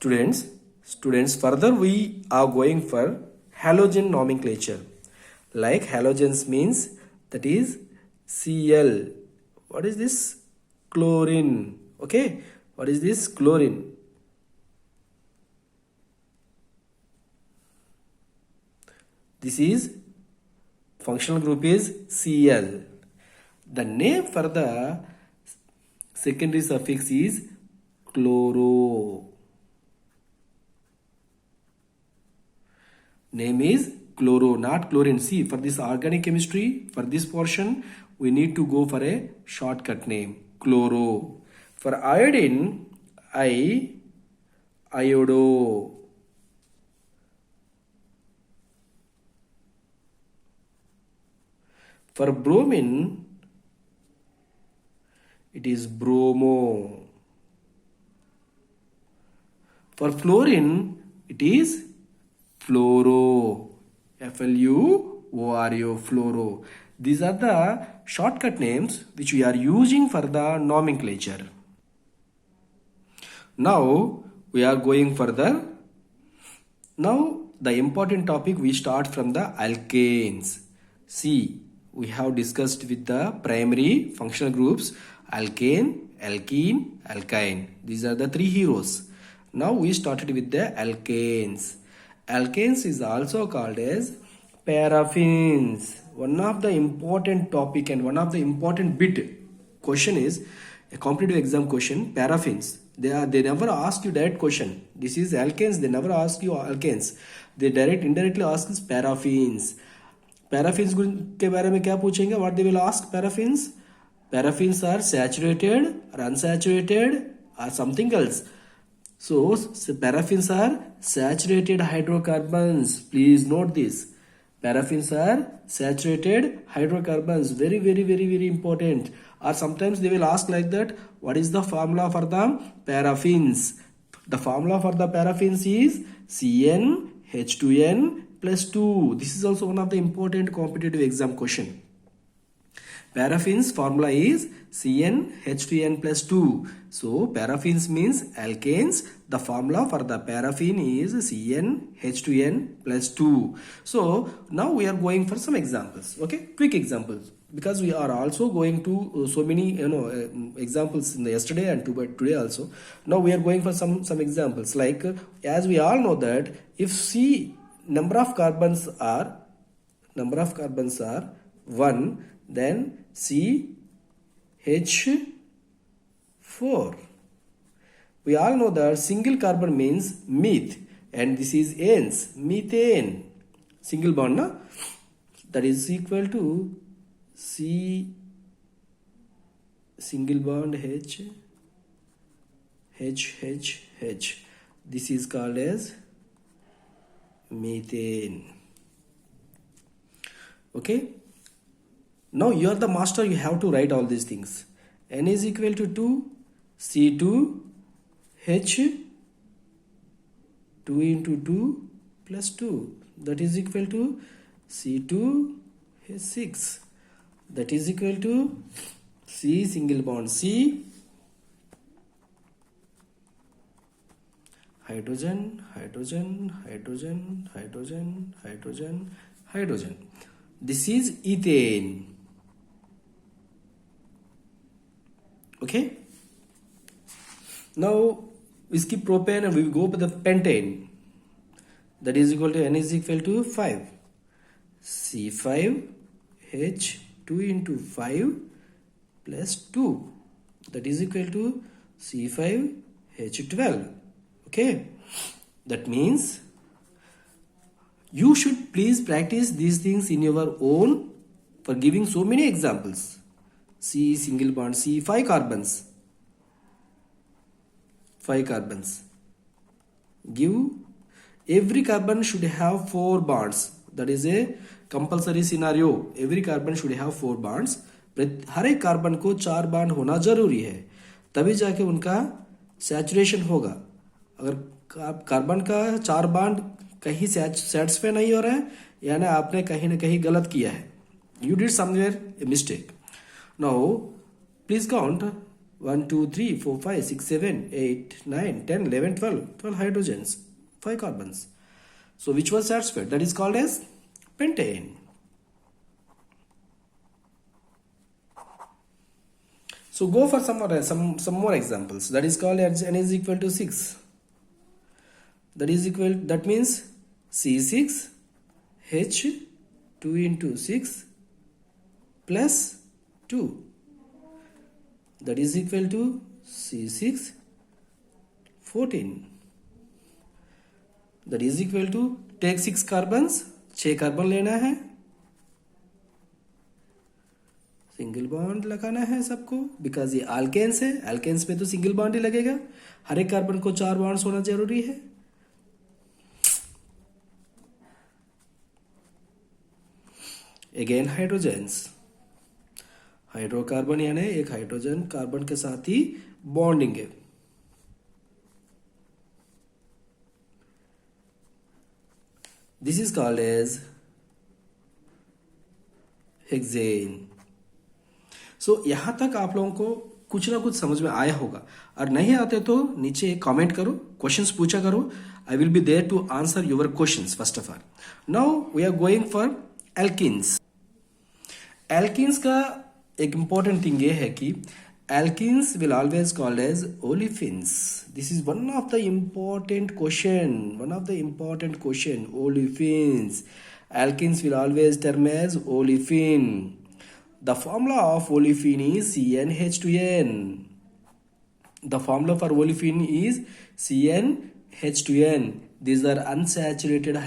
Students, further we are going for halogen nomenclature. Like halogens means that is Cl. What is this? Chlorine. Okay. What is this? Chlorine. This is functional group is Cl. The name for the secondary suffix is chloro. Name is chloro, not chlorine. See, for this organic chemistry, for this portion, we need to go for a shortcut name, chloro. For iodine, iodo. For bromine, it is bromo. For fluorine, it is fluoro. F-L-U-O-R-O, fluoro. These are the shortcut names which we are using for the nomenclature. Now we are going further. Now the important topic, we start from the alkanes. See, we have discussed with the primary functional groups alkane, alkene, alkyne. These are the three heroes. Now we started with the alkanes. Alkanes is also called as paraffins. One of the important topic and one of the important bit question is a competitive exam question, paraffins. They never ask you direct question. This is alkanes, they never ask you alkanes. They indirectly ask is paraffins. Paraffins के बारे में क्या पूछेंगे? What they will ask? Paraffins. Paraffins are saturated or unsaturated or something else. So paraffins are saturated hydrocarbons. Please note this. Paraffins are saturated hydrocarbons. Very important. Or sometimes they will ask like that, what is the formula for the paraffins? The formula for the paraffins is CnH2n plus 2. This is also one of the important competitive exam question. Paraffins formula is CnH2n plus 2. So paraffins means alkanes. The formula for the paraffin is CnH2n plus 2. So now we are going for some examples. Okay, quick examples, because we are also going to so many examples in the yesterday and today also. Now we are going for some examples, like as we all know that if C number of carbons are 1, then CH4. We all know that single carbon means meth, and this is ends, methane. Single bond, na? That is equal to C single bond H. This is called as methane. Okay. Now you are the master, you have to write all these things. N is equal to 2, C2, H, 2 into 2 plus 2. That is equal to C2, H6. That is equal to C single bond C, hydrogen. This is ethane. Okay. Now we skip propane and we go with the pentane. That is equal to N is equal to 5. C5 H2 into 5 plus 2. That is equal to C5 H12. Okay. That means you should please practice these things in your own for giving so many examples. C single bond C, 5 carbons. 5 carbons. Give every carbon should have 4 bonds. That is a compulsory scenario. Every carbon should have 4 bonds. हर एक carbon को 4 bond होना जरूरी है, तभी जाके उनका saturation होगा. अगर कार्बन का 4 बॉन्ड कहीं सेटिस्फाई नहीं हो रहा है, यानी आपने कहीं ना कहीं गलत किया है. You did somewhere a mistake. Now please count 1 2 3 4 5 6 7 8 9 10 11 12 hydrogens, 5 carbons. So which was satisfied? That is called as pentane. So go for some more examples. That is called as n is equal to 6. That means C6 H 2 into 6 plus 2. That is equal to C6 14. That is equal to, take 6 carbons, 6 carbon लेना है, single bond लगाना है सबको, because ये alkanes है, alkanes पे तो single bond ही लगेगा, हर एक कार्बन को 4 बॉन्ड्स होना जरूरी है. अगेन हाइड्रोजन्स, हाइड्रोकार्बन यानी एक हाइड्रोजन कार्बन के साथ ही बॉन्डिंग है. This is called as hexane. So यहां तक आप लोगों को कुछ ना कुछ समझ में आया होगा, और नहीं आते तो नीचे कमेंट करो, क्वेश्चंस पूछा करो. I will be there to answer your questions. First of all, now we are going for alkenes. Alkenes का एक इंपॉर्टेंट थिंग ये है कि alkenes will always called as olefins. This is one of the important question, olefins. Alkenes will always term as olefin. The formula of olefin is CnH2n. The formula for olefin is CnH2n. These are unsaturated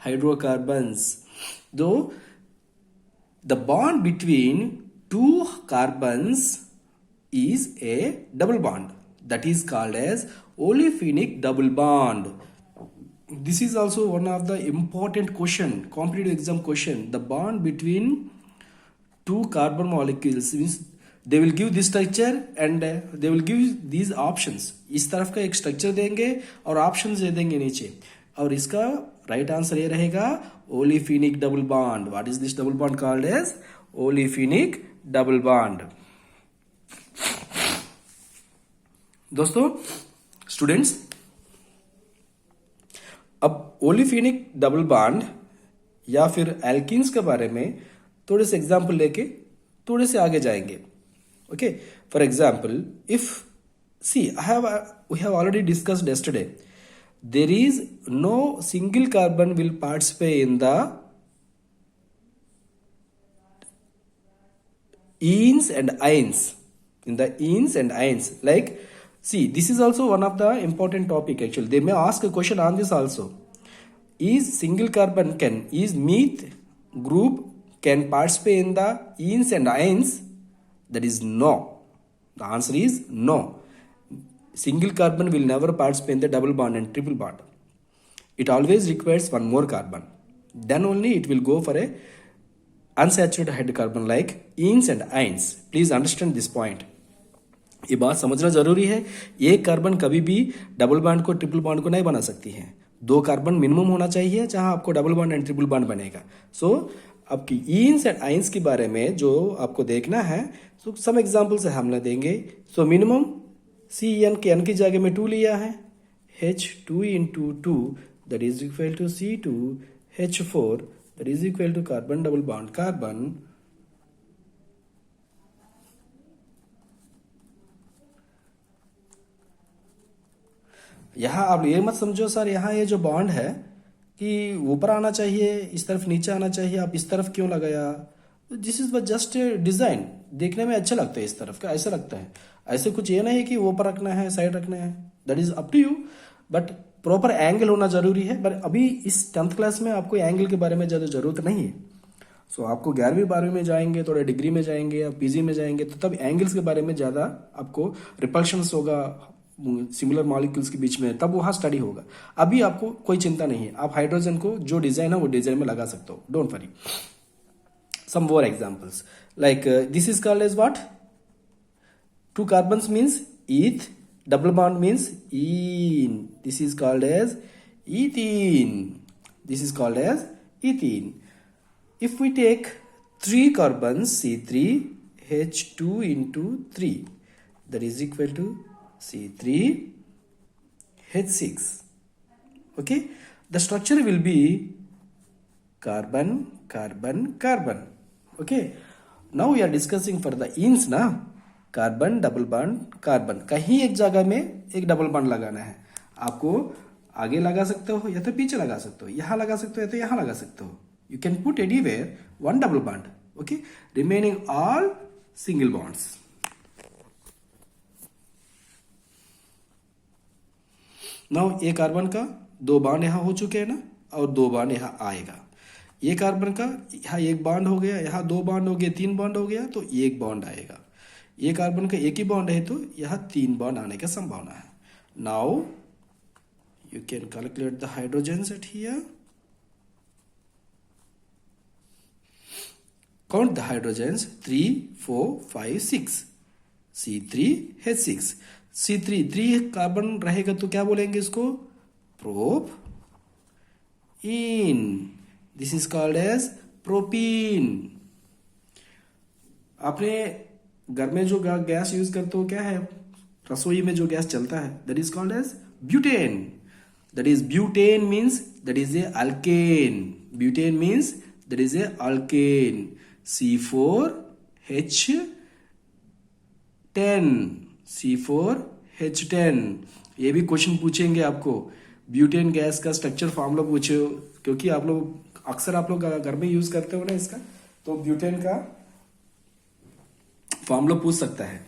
hydrocarbons. Though the bond between two carbons is a double bond, that is called as olefinic double bond. This is also one of the important question, competitive exam question. The bond between two carbon molecules means they will give this structure and they will give these options. इस तरफ का एक structure देंगे और options दे देंगे नीचे, और इसका राइट आंसर ये रहेगा olefinic double bond. What is this double bond called as? Olefinic double bond. दोस्तों, स्टूडेंट्स, अब ओलिफिनिक डबल बॉन्ड या फिर एल्किन्स के बारे में थोड़े से एग्जाम्पल लेके थोड़े से आगे जाएंगे. Okay, for example, if see we have already discussed yesterday, there is no single carbon will participate in the enes and ions. Like, see, this is also one of the important topic. Actually, they may ask a question on this also. Is meth group can participate in the enes and ions? That is no. The answer is no. Single carbon will never participate in the double bond and triple bond. It always requires one more carbon. Then only it will go for a unsaturated hydrocarbon like enes and ions. Please understand this point. ये बात समझना जरूरी है. एक carbon कभी भी double bond को triple bond को नहीं बना सकती है. 2 कार्बन मिनिमम होना चाहिए जहां आपको double bond and triple bond बनेगा. सो आपकी ईन्स एंड आइंस के बारे में जो आपको देखना है, तो सम एग्जांपल से हम देंगे. सो मिनिमम CN के n की जगह में 2 लिया है. H2 into 2 that is equal to C2H4 that is equal to carbon double bond carbon. यहाँ आप ये मत समझो सर, यहाँ ये जो बॉन्ड है कि ऊपर आना चाहिए, इस तरफ नीचे आना चाहिए, आप इस तरफ क्यों लगाया? This is just design. देखने में अच्छा लगता है, इस तरफ का ऐसा लगता है. ऐसे कुछ ये नहीं कि ऊपर रखना है, साइड रखना है. That is up to you, but proper angle होना जरूरी है. पर अभी इस 10th क्लास में आपको एंगल के बारे में ज्यादा जरूरत नहीं है. सो आपको 11वीं 12वीं में जाएंगे, थोड़ा डिग्री में जाएंगे या पीजी में जाएंगे, तो तब एंगल्स के बारे में ज्यादा आपको रिपल्शंस होगा सिमिलर मॉलिक्यूल्स के बीच में, तब वहां स्टडी होगा. अभी आपको कोई चिंता नहीं है, आप हाइड्रोजन को जो डिजाइन है वो डिजाइन में लगा सकते हो. Don't worry. Some more examples like this is called as what? 2 carbons means eth, double bond means ene. This is called as ethene. If we take 3 carbons C3 H2 into 3, that is equal to C3H6. Okay, the structure will be carbon, carbon, carbon. Okay, now we are discussing for the ins ना, carbon double bond carbon, कहीं एक जगह में एक double bond लगाना है आपको, आगे लगा सकते हो या तो पीछे लगा सकते हो, यहां लगा सकते हो या तो यहां लगा सकते हो. You can put anywhere one double bond. Okay, remaining all single bonds. Now ये कार्बन का दो बॉन्ड यहां हो चुके हैं ना, और दो बॉन्ड यहां आएगा. ये कार्बन का यहाँ एक बॉन्ड हो गया, यहाँ दो बॉन्ड हो गया, तीन बॉन्ड हो गया, तो एक बॉन्ड आएगा. ये कार्बन का एक ही बॉन्ड है तो यहाँ तीन बॉन्ड आने का संभावना है. Now you can calculate the hydrogens at here. Count the hydrogens 3, 4, 5, 6. C3H6. C3 carbon रहेगा तो क्या बोलेंगे इसको? Propene. This is called as propene. आपने घर में जो गैस यूज करते हो क्या है, रसोई में जो गैस चलता है, that is called as butane. That is butane means that is a alkane. Butane means that is a alkane. C4H10. C4H10. ये भी क्वेश्चन पूछेंगे आपको, ब्यूटेन गैस का स्ट्रक्चर फॉर्मूला पूछे, क्योंकि आप लोग अक्सर आप लोग घर में यूज करते हो ना इसका, तो ब्यूटेन का फॉर्मूला पूछ सकता है.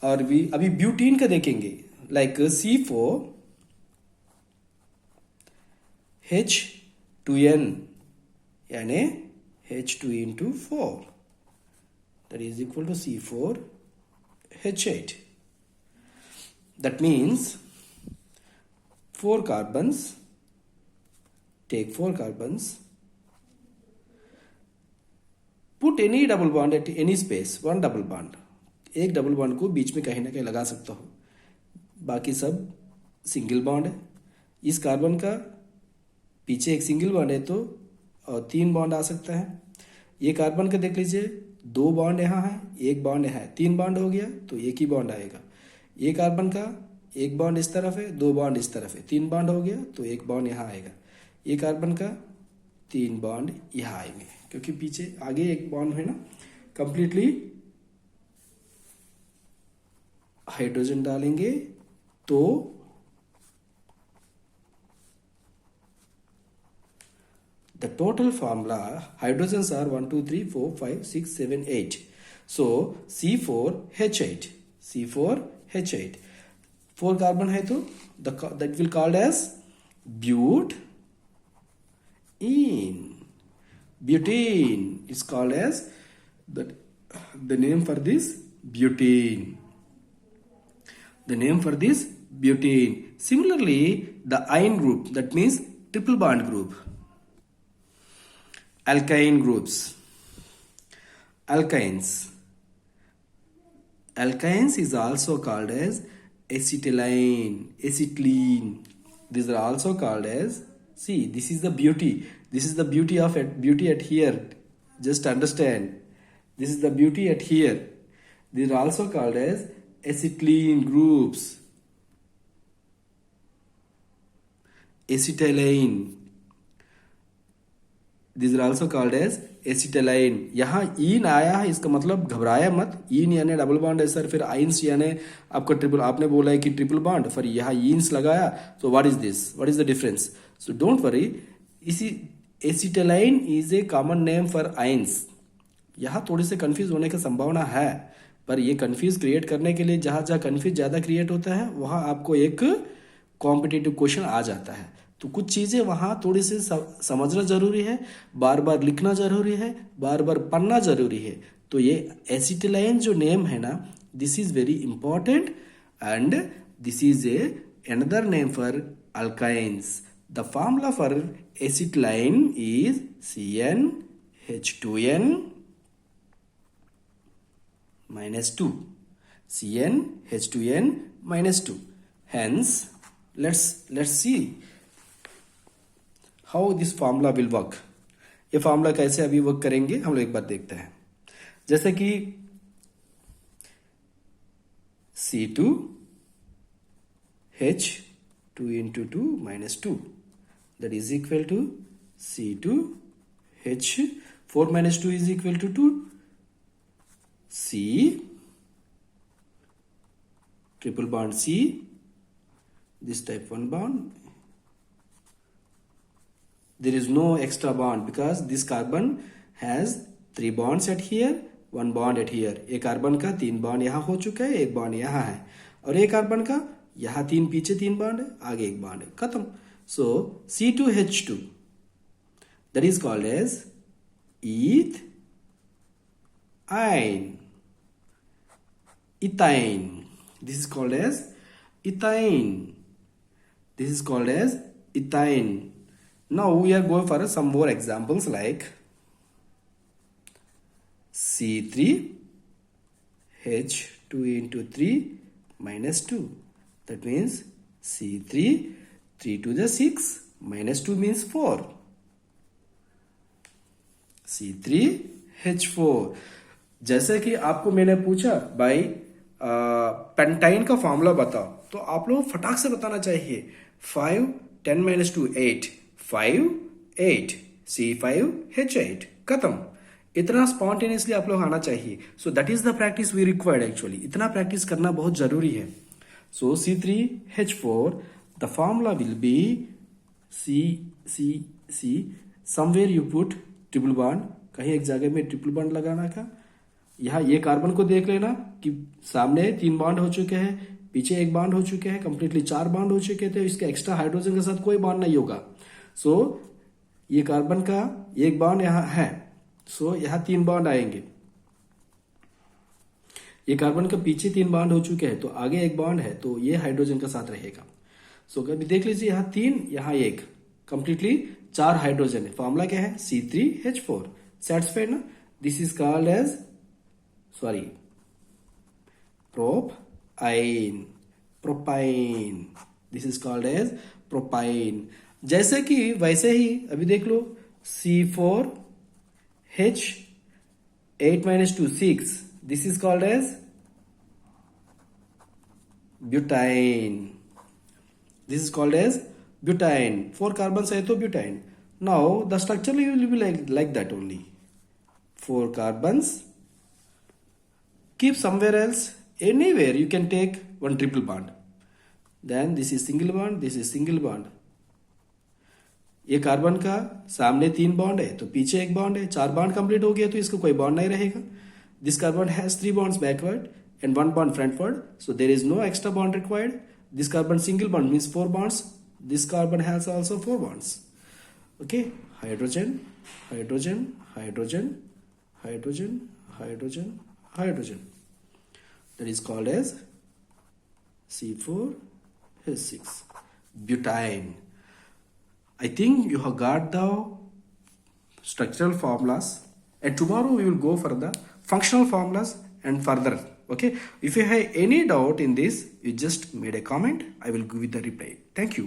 और भी अभी ब्यूटीन का देखेंगे, लाइक C4H2N यानी H2 into 4, that is equal to C4H8. That means 4 carbons, take 4 carbons, put any double bond at any space, one double bond. एक डबल बॉन्ड को बीच में कहीं ना कहीं लगा सकता हो, बाकी सब सिंगल बॉन्ड है. इस कार्बन का पीछे एक सिंगल बॉन्ड है तो और 3 बॉन्ड आ सकता है. ये कार्बन का देख लीजिए, 2 बॉन्ड यहाँ है, एक बॉन्ड यहाँ है, 3 बॉन्ड हो गया तो एक ही बॉन्ड आएगा. ये कार्बन का एक बॉन्ड इस तरफ है, 2 बॉन्ड इस तरफ है, 3 बॉन्ड हो गया तो एक बॉन्ड यहाँ आएगा. ये कार्बन का 3 बॉन्ड यहाँ आएंगे, क्योंकि पीछे आगे एक बॉन्ड है ना. कंप्लीटली हाइड्रोजन डालेंगे तो the total formula hydrogens are 1, 2, 3, 4, 5, 6, 7, 8. So C4H8. C4H8. 4 carbon है तो that will called as butene. Butene is called as the name for this butene. The name for this butene. Similarly, the ine group, that means triple bond group. Alkyne groups. Alkynes. Alkynes is also called as acetylene, acetylene. These are also called as, see, this is the beauty. This is the beauty of it, beauty at here. Just understand. This is the beauty at here. These are also called as acetylene groups. Acetylene. These are also called as acetylene. यहाँ इन आया है, इसका मतलब घबराया मत. इन यानी double bond है sir, फिर आइंस यानी आपका ट्रिपल, आपने बोला है कि ट्रिपल बॉन्ड, फिर यहाँ इन्स लगाया, तो what is this, what is the difference? So don't worry. इसी acetylene is a common name for ynes. यहाँ थोड़ी से कंफ्यूज होने की संभावना है, पर ये कंफ्यूज क्रिएट करने के लिए जहाँ जहाँ कंफ्यूज ज़्यादा क्रिएट होता है वहाँ आपको एक कॉम्पिटिटिव क्वेश्चन आ जाता है. तो कुछ चीज़ें वहाँ थोड़ी सी समझना जरूरी है, बार बार लिखना जरूरी है, बार बार पढ़ना जरूरी है. तो ये एसिटिलाइन जो नेम है ना, this is very important and this is a another name for alkynes. The formula for acetylene is CnH2n -2. CnH2n -2. Hence, let's see how this formula will work. ये फार्मूला कैसे अभी वर्क करेंगे हम लोग एक बार देखते हैं. जैसे कि C2 H 2 into 2 minus 2, that is equal to C2 H 4 minus 2 is equal to 2, C triple bond C, this type 1 bond, there is no extra bond because this carbon has 3 bonds at here, 1 bond at here. एक carbon का 3 bond यहाँ हो चुका है, एक bond यहाँ है, और एक कार्बन का यहाँ 3 पीछे 3 बॉन्ड है, आगे एक बॉन्ड है, खत्म. So C2H2, that is called as ethine. Ethine. This is called as ethine. This is called as ethine. Now we are going for some more examples like C3 H2 into 3 minus 2. That means C3, 3 to the 6 minus 2 means 4. C3 H4. जैसे कि आपको मैंने पूछा भाई pentyne का formula बताओ, तो आप लोग फटाक से बताना चाहिए. 5 10 minus 2 8 5 8 C5 H8, खत्म. इतना स्पॉन्टेनियसली आप लोग आना चाहिए. So that is the practice we required actually. इतना प्रैक्टिस करना बहुत जरूरी है. So C3 H4, the formula will be C somewhere you put triple bond, कहीं एक जगह में ट्रिपल बॉन्ड लगाना का. यहाँ ये कार्बन को देख लेना कि सामने 3 बॉन्ड हो चुके हैं, पीछे एक बॉन्ड हो चुके हैं, कंप्लीटली 4 बॉन्ड हो चुके थे. इसके एक्स्ट्रा हाइड्रोजन के साथ कोई बॉन्ड नहीं होगा. सो ये कार्बन का एक बॉन्ड यहाँ है, सो यहाँ 3 बॉन्ड आएंगे. ये कार्बन का पीछे 3 बॉन्ड हो चुके हैं, तो आगे एक बॉन्ड है, तो ये हाइड्रोजन के साथ रहेगा. सो कभी देख लीजिए यहाँ 3 यहाँ 1, कंप्लीटली 4 हाइड्रोजन है. फॉर्मूला क्या है? C3H4. सेटिस्फाइड ना? This is called as propyne. This is called as propyne. जैसे कि वैसे ही अभी देख लो C4 H8 minus 2 6. This is called as butane. This is called as butane. 4 carbons है तो butane. Now the structure will be like that only. 4 carbons. Keep somewhere else. Anywhere you can take one triple bond. Then this is single bond. This is single bond. ये carbon का सामने 3 bond है तो पीछे एक bond है, 4 bond complete हो गया तो इसको कोई बॉन्ड नहीं रहेगा. This carbon has 3 bonds backward and 1 bond frontward, so there is no extra bond required. This carbon single bond means 4 bonds. This carbon has also 4 bonds. Okay, hydrogen, hydrogen, hydrogen, hydrogen, hydrogen, hydrogen. That is called as C4H6, butane. I think you have got the structural formulas, and tomorrow we will go for the functional formulas and further. Okay, if you have any doubt in this, you just made a comment. I will give you the reply. Thank you.